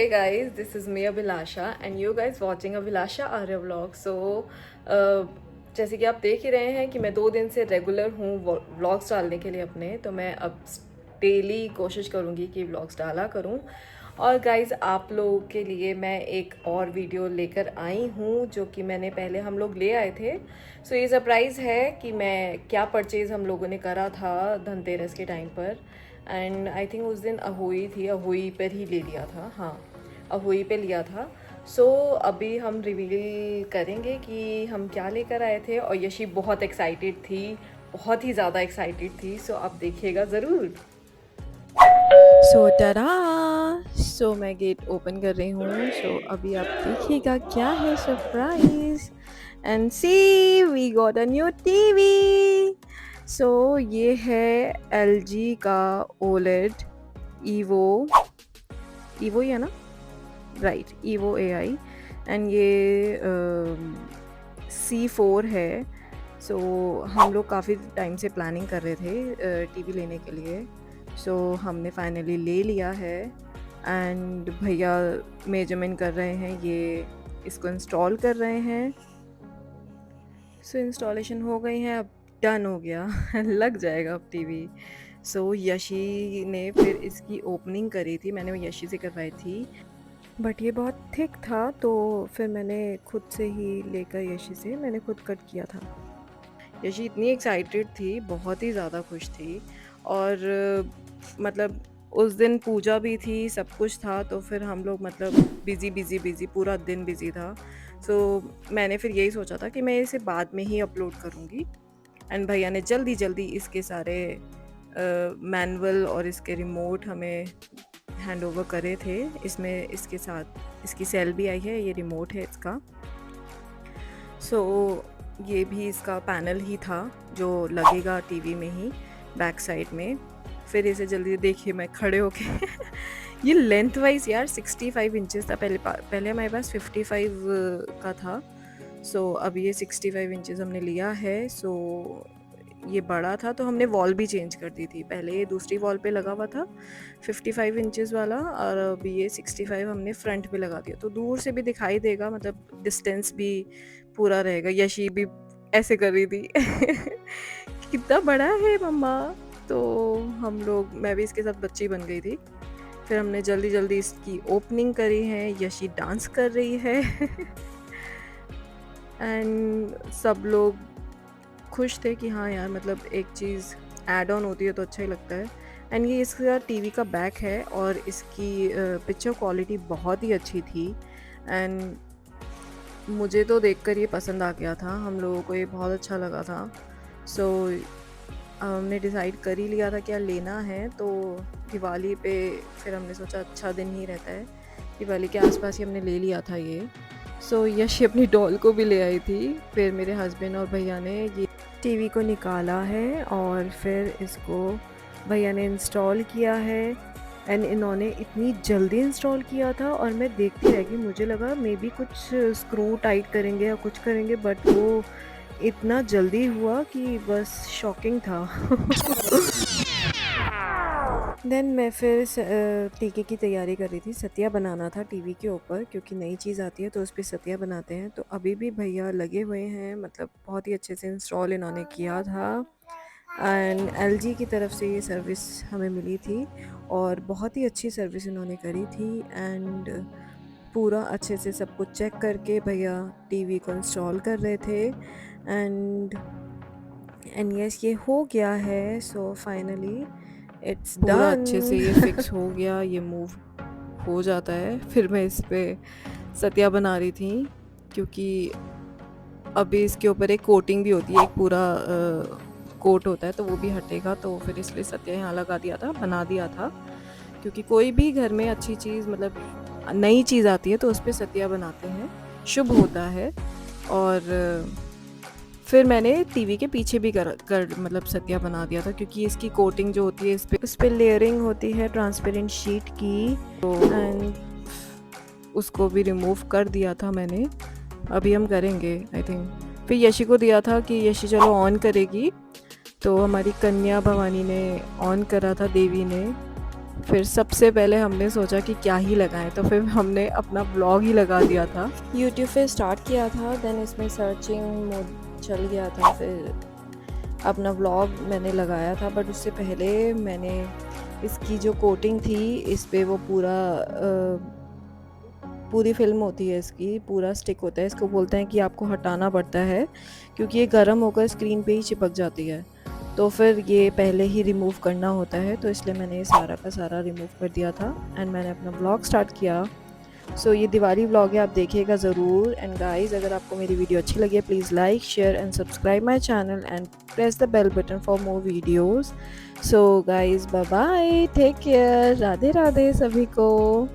Hey guys, this is me Abhilasha and you guys watching Abhilasha Arya vlog. जैसे कि आप देख ही रहे हैं कि मैं 2 दिन से रेगुलर हूँ व्लॉग्स डालने के लिए अपने, तो मैं अब डेली कोशिश करूँगी कि व्लॉग्स डाला करूँ। और गाइज़ आप लोगों के लिए मैं एक और वीडियो लेकर आई हूँ जो कि मैंने पहले हम लोग ले आए थे। सो ये सरप्राइज़ है कि मैं क्या परचेज़ हम लोगों ने करा था धनतेरस के टाइम पर। एंड आई थिंक उस दिन अहोई थी, अहोई पर ही ले लिया था, हाँ अहोई पे लिया था। सो अभी हम रिवील करेंगे कि हम क्या लेकर आए थे और यशी बहुत एक्साइटेड थी, बहुत ही ज़्यादा एक्साइटेड थी। सो आप देखिएगा ज़रूर। सो टरा सो मैं गेट ओपन कर रही हूँ। सो अभी आप देखिएगा क्या है surprise. And see we got a new TV. So ये है LG का OLED ईवो ही है ना, राइट, ईवो AI। एंड ये C4 है। सो हम लोग काफ़ी टाइम से प्लानिंग कर रहे थे टीवी लेने के लिए। सो हमने फाइनली ले लिया है एंड भैया मेजरमेंट कर रहे हैं, ये इसको इंस्टॉल कर रहे हैं। सो इंस्टॉलेशन हो गई है, अब डन हो गया लग जाएगा अब टीवी। सो यशी ने फिर इसकी ओपनिंग करी थी, मैंने वो यशी से करवाई थी, बट ये बहुत थिक था तो फिर मैंने खुद से ही लेकर यशी से मैंने खुद कट किया था। यशी इतनी एक्साइटेड थी, बहुत ही ज़्यादा खुश थी। और मतलब उस दिन पूजा भी थी, सब कुछ था, तो फिर हम लोग मतलब बिज़ी पूरा दिन बिज़ी था। सो मैंने फिर यही सोचा था कि मैं इसे बाद में ही अपलोड करूँगी। एंड भैया ने जल्दी इसके सारे मैनुअल और इसके रिमोट हमें हैंड ओवर करे थे। इसमें इसके साथ इसकी सेल भी आई है, ये रिमोट है इसका। सो ये भी इसका पैनल ही था जो लगेगा टीवी में ही बैक साइड में। फिर इसे जल्दी देखिए मैं खड़े होके ये लेंथ वाइज यार 65 इंचेस था, पहले हमारे पास 55 का था। सो अब ये 65 इंचेस हमने लिया है। सो ये बड़ा था तो हमने वॉल भी चेंज कर दी थी, पहले ये दूसरी वॉल पे लगा हुआ था 55 इंचेस वाला, और अभी ये 65 हमने फ्रंट पे लगा दिया, तो दूर से भी दिखाई देगा, मतलब डिस्टेंस भी पूरा रहेगा। यशी भी ऐसे कर रही थी कितना बड़ा है मम्मा। तो हम लोग, मैं भी इसके साथ बच्ची बन गई थी। फिर हमने जल्दी इसकी ओपनिंग करी है, यशी डांस कर रही है एंड सब लोग खुश थे कि हाँ यार, मतलब एक चीज़ ऐड ऑन होती है तो अच्छा ही लगता है। एंड ये इसका टीवी का बैक है और इसकी पिक्चर क्वालिटी बहुत ही अच्छी थी। एंड मुझे तो देखकर ये पसंद आ गया था, हम लोगों को ये बहुत अच्छा लगा था। सो हमने डिसाइड कर ही लिया था क्या लेना है, तो दिवाली पे फिर हमने सोचा अच्छा दिन ही रहता है, दिवाली के आसपास ही हमने ले लिया था ये। सो यशी अपनी डॉल को भी ले आई थी। फिर मेरे हस्बैंड और भैया ने ये टीवी को निकाला है और फिर इसको भैया ने इंस्टॉल किया है। एंड इन्होंने इतनी जल्दी इंस्टॉल किया था और मैं देखती रह गई, मुझे लगा मे बी कुछ स्क्रू टाइट करेंगे या कुछ करेंगे, बट वो इतना जल्दी हुआ कि बस शॉकिंग था देन मैं फिर टीके की तैयारी कर रही थी, सतिया बनाना था टीवी के ऊपर, क्योंकि नई चीज़ आती है तो उस पर सतिया बनाते हैं। तो अभी भी भैया लगे हुए हैं, मतलब बहुत ही अच्छे से इंस्टॉल इन्होंने किया था। एंड LG की तरफ से ये सर्विस हमें मिली थी और बहुत ही अच्छी सर्विस इन्होंने करी थी। एंड पूरा अच्छे से सब कुछ चेक करके भैया टीवी को इंस्टॉल कर रहे थे। एंड यस ये हो गया है। सो फाइनली इट्स पूरा अच्छे से ये फिक्स हो गया, ये मूव हो जाता है। फिर मैं इस पे सतिया बना रही थी, क्योंकि अभी इसके ऊपर एक कोटिंग भी होती है, एक पूरा कोट होता है, तो वो भी हटेगा, तो फिर इसलिए सतिया यहाँ लगा दिया था, बना दिया था। क्योंकि कोई भी घर में अच्छी चीज़, मतलब नई चीज़ आती है तो उस पर सतिया बनाते हैं, शुभ होता है। और फिर मैंने टीवी के पीछे भी कर मतलब सतिया बना दिया था, क्योंकि इसकी कोटिंग जो होती है उस पर लेयरिंग होती है ट्रांसपेरेंट शीट की, तो एंड उसको भी रिमूव कर दिया था मैंने। अभी हम करेंगे आई थिंक। फिर यशी को दिया था कि यशी चलो ऑन करेगी, तो हमारी कन्या भवानी ने ऑन करा था, देवी ने। फिर सबसे पहले हमने सोचा कि क्या ही लगाएं, तो फिर हमने अपना ब्लॉग ही लगा दिया था। यूट्यूब पे स्टार्ट किया था, देन इसमें सर्चिंग मोड चल गया था, फिर अपना व्लॉग मैंने लगाया था। बट उससे पहले मैंने इसकी जो कोटिंग थी इस पे, वो पूरी फ़िल्म होती है इसकी, पूरा स्टिक होता है, इसको बोलते हैं कि आपको हटाना पड़ता है क्योंकि ये गर्म होकर स्क्रीन पे ही चिपक जाती है। तो फिर ये पहले ही रिमूव करना होता है, तो इसलिए मैंने ये सारा का सारा रिमूव कर दिया था एंड मैंने अपना व्लॉग स्टार्ट किया। सो ये दिवाली व्लॉग है, आप देखिएगा ज़रूर। एंड गाइस, अगर आपको मेरी वीडियो अच्छी लगी है, please like, share and subscribe my channel and press the bell button for more videos. So guys, bye bye, take care, Radhe Radhe सभी को।